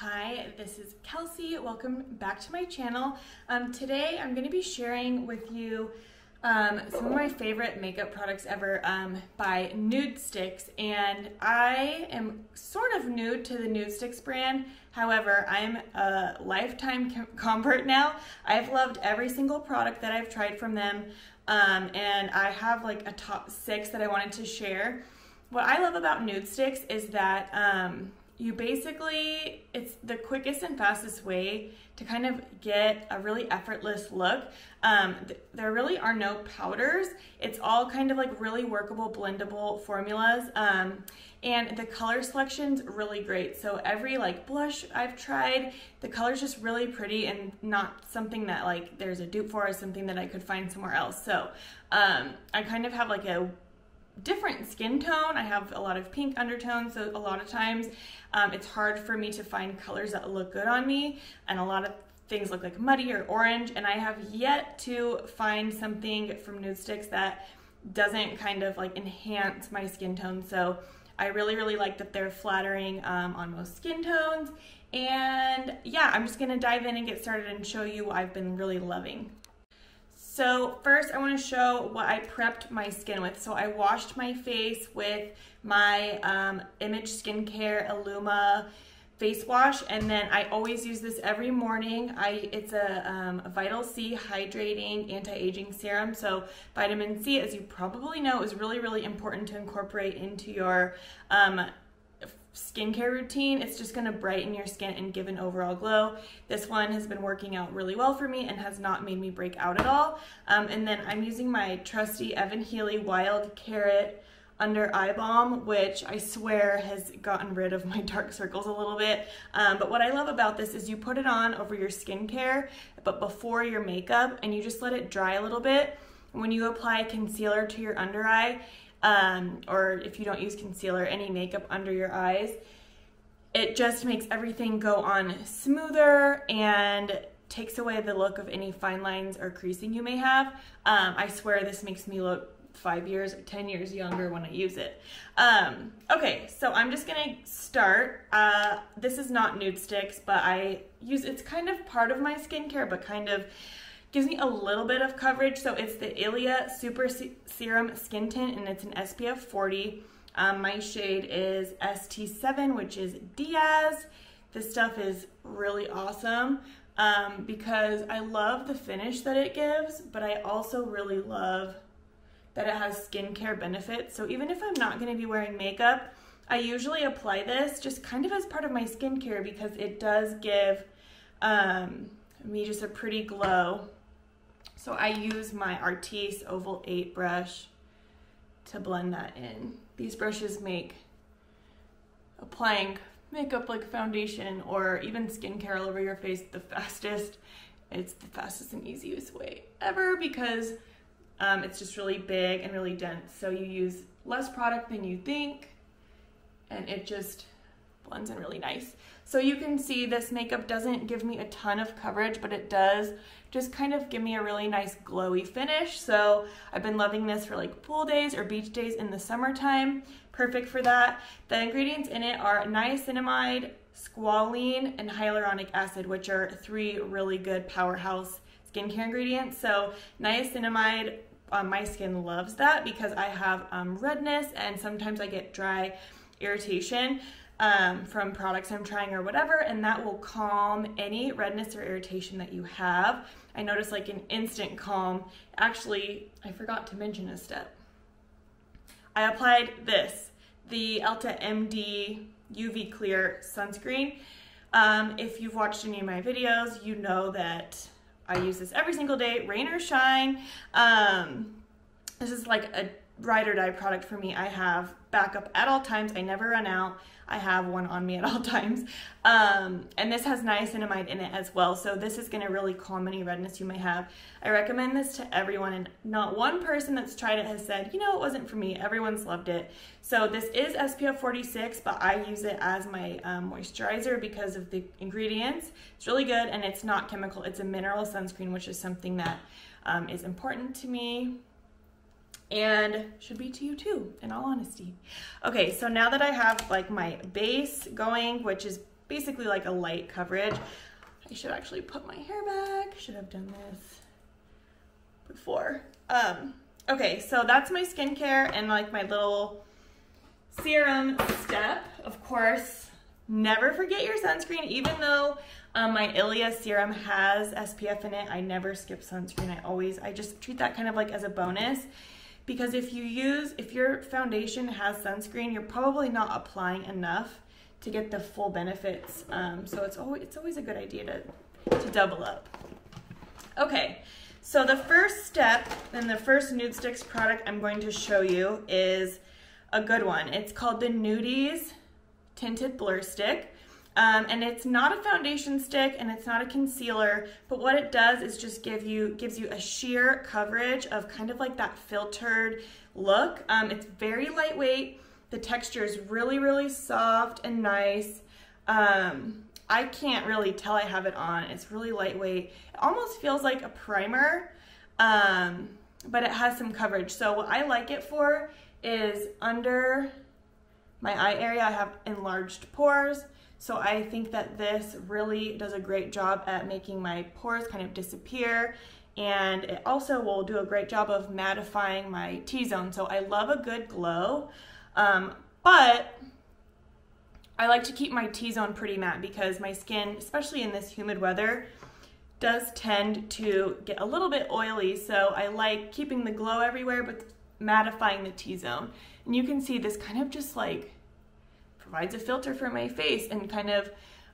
Hi, this is Kelsey. Welcome back to my channel. Today I'm going to be sharing with you some of my favorite makeup products ever by NUDESTIX, and I am sort of new to the NUDESTIX brand. However, I'm a lifetime convert now. I've loved every single product that I've tried from them, and I have like a top 6 that I wanted to share. What I love about NUDESTIX is that you basically, it's the quickest and fastest way to kind of get a really effortless look. There really are no powders. It's all kind of like really workable, blendable formulas. And the color selection's really great. So every like blush I've tried, the color's just really pretty and not something that like there's a dupe for or something that I could find somewhere else. So I kind of have like a different skin tone. I have a lot of pink undertones, so a lot of times it's hard for me to find colors that look good on me, and a lot of things look like muddy or orange, and I have yet to find something from NUDESTIX that doesn't kind of like enhance my skin tone. So I really like that they're flattering on most skin tones. And yeah, I'm just gonna dive in and get started and show you what I've been really loving. So first I want to show what I prepped my skin with. So I washed my face with my Image Skincare Illuma face wash, and then I always use this every morning. It's a Vital C hydrating anti-aging serum. So vitamin C, as you probably know, is really important to incorporate into your skincare routine. It's just going to brighten your skin and give an overall glow. This one has been working out really well for me and has not made me break out at all. And then I'm using my trusty evanhealy Wild Carrot Under Eye Balm, which I swear has gotten rid of my dark circles a little bit. But what I love about this is you put it on over your skincare, but before your makeup, and you just let it dry a little bit. When you apply concealer to your under eye, or if you don't use concealer, any makeup under your eyes, it just makes everything go on smoother and takes away the look of any fine lines or creasing you may have. I swear this makes me look 5 years or 10 years younger when I use it. Okay, so I'm just gonna start. This is not NUDESTIX, but it's kind of part of my skincare, but kind of gives me a little bit of coverage. So it's the Ilia Super Serum Skin Tint, and it's an SPF 40. My shade is ST7, which is Diaz. This stuff is really awesome because I love the finish that it gives, but I also really love that it has skincare benefits. So even if I'm not gonna be wearing makeup, I usually apply this just kind of as part of my skincare because it does give me just a pretty glow. So I use my Artis Oval 8 brush to blend that in. These brushes make applying makeup like foundation or even skincare all over your face the fastest. It's the fastest and easiest way ever because it's just really big and really dense. So you use less product than you think, and it just blends in really nice. So you can see this makeup doesn't give me a ton of coverage, but it does just kind of give me a really nice glowy finish. So I've been loving this for like pool days or beach days in the summertime. Perfect for that. The ingredients in it are niacinamide, squalene, and hyaluronic acid, which are 3 really good powerhouse skincare ingredients. So niacinamide, my skin loves that because I have redness and sometimes I get dry irritation from products I'm trying or whatever, and that will calm any redness or irritation that you have. I noticed like an instant calm. Actually, I forgot to mention a step. I applied this, the Elta MD UV Clear Sunscreen. If you've watched any of my videos, you know that I use this every single day, rain or shine. This is like a ride or die product for me. I have backup at all times. I never run out. I have one on me at all times. And this has niacinamide in it as well. So this is gonna really calm any redness you may have. I recommend this to everyone, and not one person that's tried it has said, you know, it wasn't for me. Everyone's loved it. So this is SPF 46, but I use it as my moisturizer because of the ingredients. It's really good, and it's not chemical. It's a mineral sunscreen, which is something that is important to me. And should be to you too, in all honesty. Okay, so now that I have like my base going, which is basically like a light coverage. I should actually put my hair back. Should have done this before. Okay, so that's my skincare and like my little serum step. Of course, never forget your sunscreen. Even though my Ilia serum has SPF in it, I never skip sunscreen. I just treat that kind of like as a bonus, because if your foundation has sunscreen, you're probably not applying enough to get the full benefits. So it's always a good idea to double up. Okay, so the first step and the first NUDESTIX product I'm going to show you is a good one. It's called the NUDESTIX Tinted Blur Stick. And it's not a foundation stick and it's not a concealer, but what it does is just gives you a sheer coverage of kind of like that filtered look. It's very lightweight. The texture is really, really soft and nice. I can't really tell I have it on. It's really lightweight. It almost feels like a primer, but it has some coverage. So what I like it for is under my eye area. I have enlarged pores. So I think that this really does a great job at making my pores kind of disappear, and it also will do a great job of mattifying my T-zone. So I love a good glow, but I like to keep my T-zone pretty matte because my skin, especially in this humid weather, does tend to get a little bit oily. So I like keeping the glow everywhere, but mattifying the T-zone. And you can see this kind of just like provides a filter for my face and kind of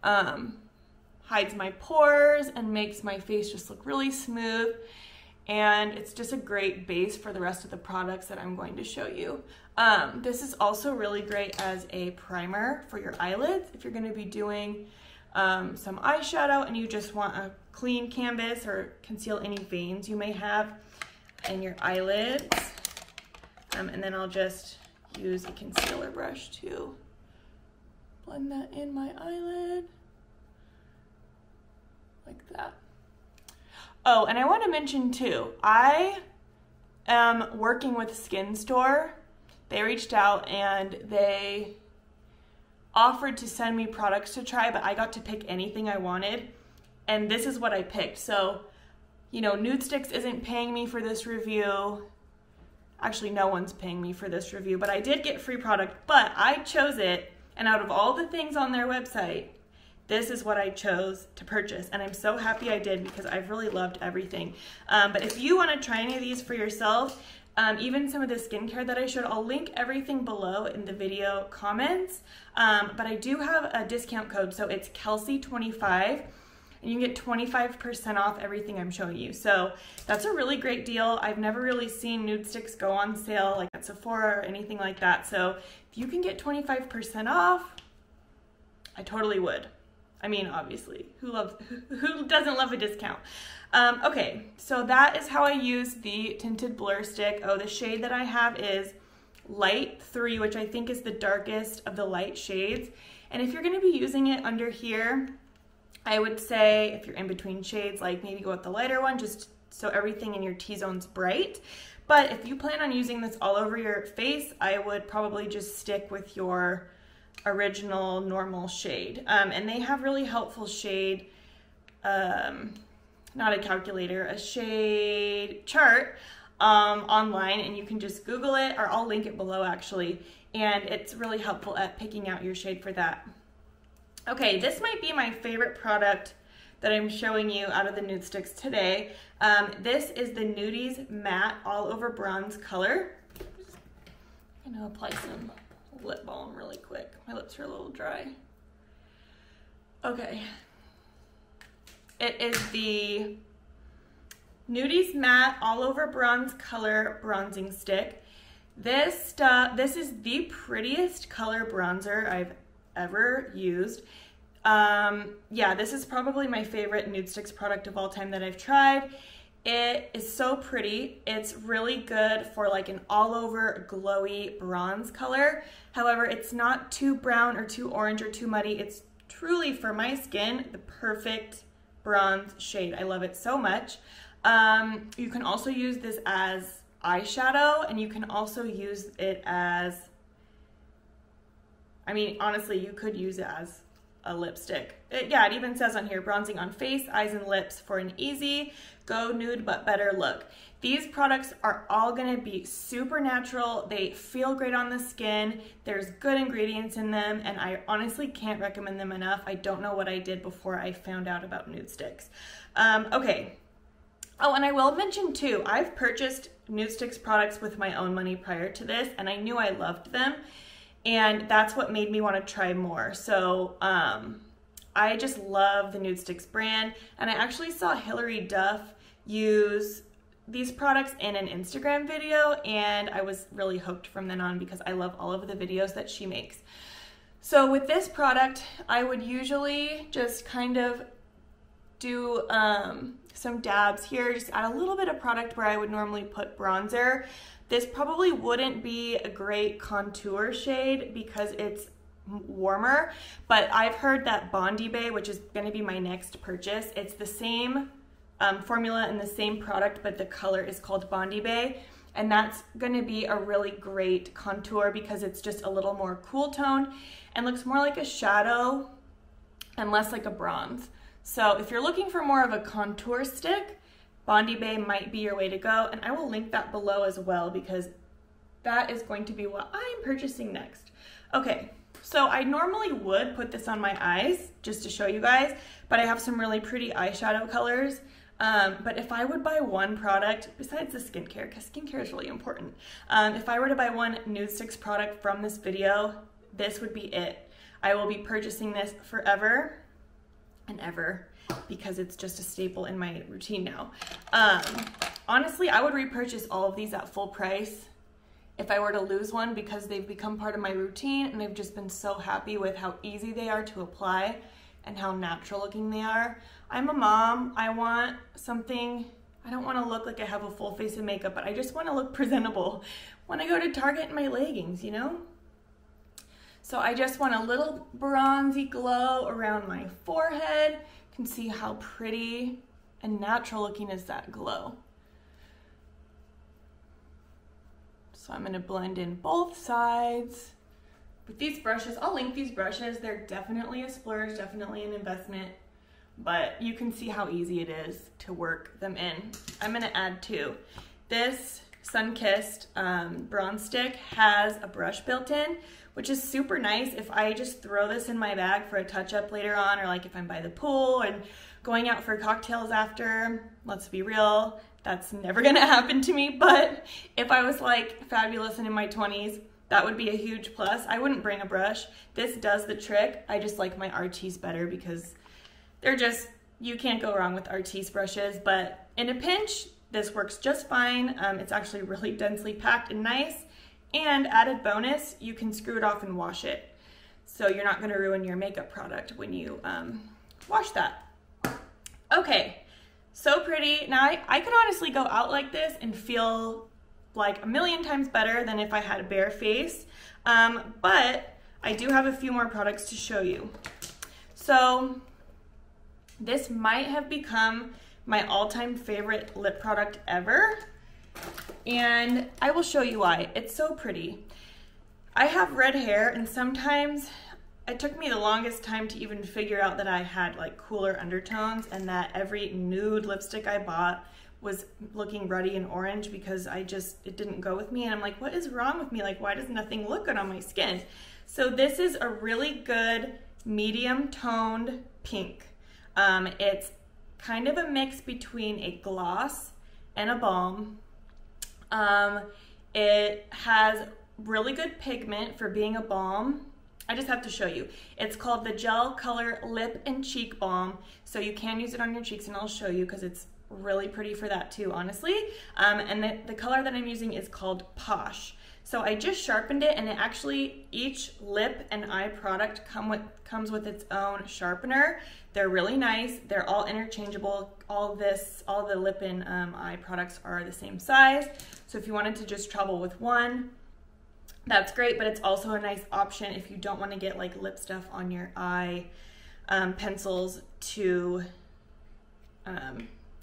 hides my pores and makes my face just look really smooth. And it's just a great base for the rest of the products that I'm going to show you. This is also really great as a primer for your eyelids. If you're going to be doing some eyeshadow and you just want a clean canvas or conceal any veins you may have in your eyelids. And then I'll just use a concealer brush to blend that in my eyelid, like that. Oh, and I want to mention too, I am working with SkinStore. They reached out and they offered to send me products to try, but I got to pick anything I wanted, and this is what I picked. So, you know, NUDESTIX isn't paying me for this review. Actually, no one's paying me for this review, but I did get free product, but I chose it. And out of all the things on their website, this is what I chose to purchase. And I'm so happy I did because I've really loved everything. But if you want to try any of these for yourself, even some of the skincare that I showed, I'll link everything below in the video comments. But I do have a discount code, so it's Kelsey25. And you can get 25% off everything I'm showing you. So that's a really great deal. I've never really seen NUDESTIX go on sale like at Sephora or anything like that. So if you can get 25% off, I totally would. I mean, obviously, who doesn't love a discount? Okay, so that is how I use the Tinted Blur Stick. Oh, the shade that I have is Light 3, which I think is the darkest of the light shades. And if you're gonna be using it under here, I would say if you're in between shades, like maybe go with the lighter one, just so everything in your T-zone's bright. But if you plan on using this all over your face, I would probably just stick with your original normal shade. And they have really helpful shade, not a calculator, a shade chart online, and you can just Google it, or I'll link it below actually, and it's really helpful at picking out your shade for that. Okay, this might be my favorite product that I'm showing you out of the NUDESTIX today. This is the Nudies Matte All Over Bronze Color. I'm gonna apply some lip balm really quick. My lips are a little dry. Okay. It is the Nudies Matte All Over Bronze Color Bronzing Stick. This is the prettiest color bronzer I've ever used. Yeah, this is probably my favorite NUDESTIX product of all time that I've tried. It is so pretty. It's really good for like an all over glowy bronze color. However, it's not too brown or too orange or too muddy. It's truly, for my skin, the perfect bronze shade. I love it so much. You can also use this as eyeshadow, and you can also use it as, I mean, honestly, you could use it as a lipstick. Yeah, it even says on here, bronzing on face, eyes, and lips for an easy, go nude but better look. These products are all gonna be super natural. They feel great on the skin. There's good ingredients in them, and I honestly can't recommend them enough. I don't know what I did before I found out about NUDESTIX. Okay. Oh, and I will mention too, I've purchased NUDESTIX products with my own money prior to this, and I knew I loved them, and that's what made me want to try more. So I just love the NUDESTIX brand, and I actually saw Hilary Duff use these products in an Instagram video, and I was really hooked from then on because I love all of the videos that she makes. So with this product, I would usually just kind of do some dabs here, just add a little bit of product where I would normally put bronzer. This probably wouldn't be a great contour shade because it's warmer, but I've heard that Bondi Bay, which is going to be my next purchase, it's the same formula and the same product, but the color is called Bondi Bay, and that's going to be a really great contour because it's just a little more cool toned and looks more like a shadow and less like a bronze. So if you're looking for more of a contour stick, Bondi Bay might be your way to go, and I will link that below as well because that is going to be what I'm purchasing next. Okay, so I normally would put this on my eyes just to show you guys, but I have some really pretty eyeshadow colors. But if I would buy one product, besides the skincare, because skincare is really important, if I were to buy one NUDESTIX product from this video, this would be it. I will be purchasing this forever and ever because it's just a staple in my routine now. Honestly, I would repurchase all of these at full price if I were to lose one because they've become part of my routine, and I've just been so happy with how easy they are to apply and how natural looking they are. I'm a mom. I want something, I don't want to look like I have a full face of makeup, but I just want to look presentable when I go to Target in my leggings, you know? So I just want a little bronzy glow around my forehead. You can see how pretty and natural looking is that glow. So I'm gonna blend in both sides with these brushes. I'll link these brushes. They're definitely a splurge, definitely an investment, but you can see how easy it is to work them in. I'm gonna add two. This Sun-Kissed bronze stick has a brush built in, which is super nice if I just throw this in my bag for a touch-up later on, or like if I'm by the pool and going out for cocktails after. Let's be real, that's never gonna happen to me, but if I was like fabulous and in my 20s, that would be a huge plus. I wouldn't bring a brush. This does the trick. I just like my Artis better because they're just, you can't go wrong with Artis brushes, but in a pinch, this works just fine. It's actually really densely packed and nice. And added bonus, you can screw it off and wash it. So you're not gonna ruin your makeup product when you wash that. Okay, so pretty. Now I could honestly go out like this and feel like a million times better than if I had a bare face. But I do have a few more products to show you. So this might have become my all-time favorite lip product ever. And I will show you why. It's so pretty. I have red hair, and sometimes it took me the longest time to even figure out that I had like cooler undertones and that every nude lipstick I bought was looking ruddy and orange because it didn't go with me. And I'm like, what is wrong with me? Like, why does nothing look good on my skin? So this is a really good medium toned pink. It's kind of a mix between a gloss and a balm. It has really good pigment for being a balm. I just have to show you. It's called the Gel Color Lip and Cheek Balm. So you can use it on your cheeks, and I'll show you because it's really pretty for that too, honestly. And the color that I'm using is called Posh. So I just sharpened it, and it actually, each lip and eye product comes with its own sharpener. They're really nice. They're all interchangeable. All the lip and eye products are the same size. So if you wanted to just travel with one, that's great, but it's also a nice option if you don't want to get like lip stuff on your eye pencils to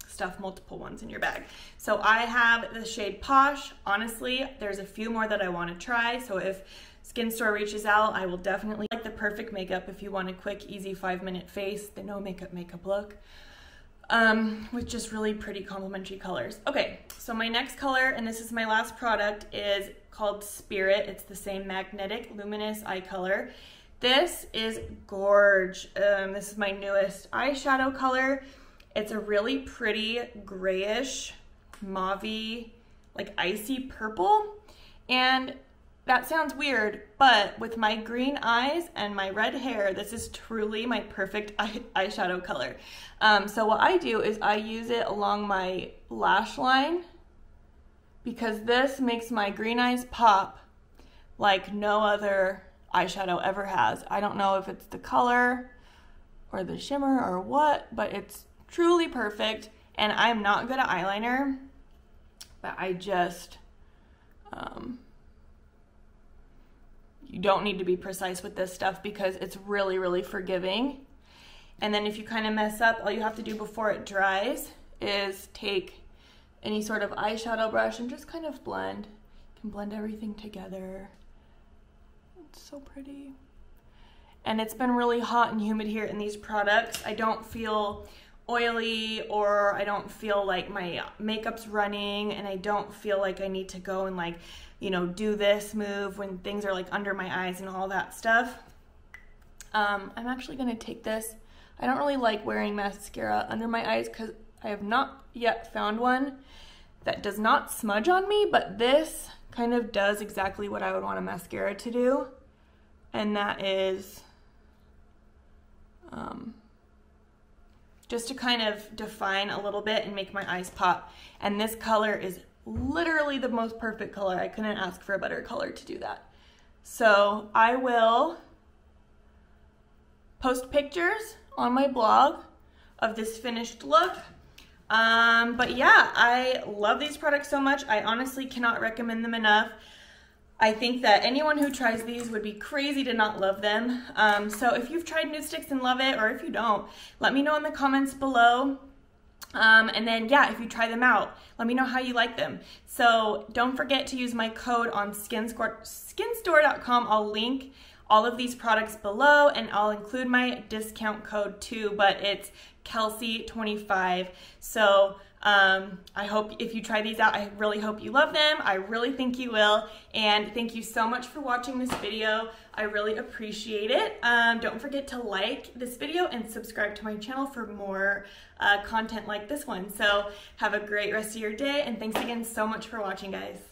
stuff multiple ones in your bag. So I have the shade Posh. Honestly, there's a few more that I want to try. So if SkinStore reaches out, I will definitely like the perfect makeup if you want a quick, easy 5-minute face, the no makeup look, with just really pretty complementary colors. Okay, so my next color, and this is my last product, is called Spirit. It's the same magnetic luminous eye color. This is gorge. This is my newest eyeshadow color. It's a really pretty grayish, mauvey, like icy purple. And that sounds weird, but with my green eyes and my red hair, this is truly my perfect eyeshadow color. So what I do is I use it along my lash line because this makes my green eyes pop like no other eyeshadow ever has. I don't know if it's the color or the shimmer or what, but it's truly perfect. And I'm not good at eyeliner, but I just, you don't need to be precise with this stuff because it's really, really forgiving. And then if you kind of mess up, all you have to do before it dries is take any sort of eyeshadow brush and just kind of blend. You can blend everything together. It's so pretty. And it's been really hot and humid here in these products. I don't feel oily, or I don't feel like my makeup's running, and I don't feel like I need to go and like, you know, do this move when things are like under my eyes and all that stuff. I'm actually gonna take this. I don't really like wearing mascara under my eyes because I have not yet found one that does not smudge on me, but this kind of does exactly what I would want a mascara to do, and that is just to kind of define a little bit and make my eyes pop. And this color is literally the most perfect color. I couldn't ask for a better color to do that. So I will post pictures on my blog of this finished look. But yeah, I love these products so much. I honestly cannot recommend them enough. I think that anyone who tries these would be crazy to not love them. So if you've tried NUDESTIX and love it, or if you don't, let me know in the comments below. And then yeah, if you try them out, let me know how you like them. So don't forget to use my code on SkinStore.com. I'll link all of these products below, and I'll include my discount code too, but it's Kelsey25. So I hope if you try these out, I really hope you love them. I really think you will. And thank you so much for watching this video. I really appreciate it. Don't forget to like this video and subscribe to my channel for more content like this one. So have a great rest of your day, and thanks again so much for watching, guys.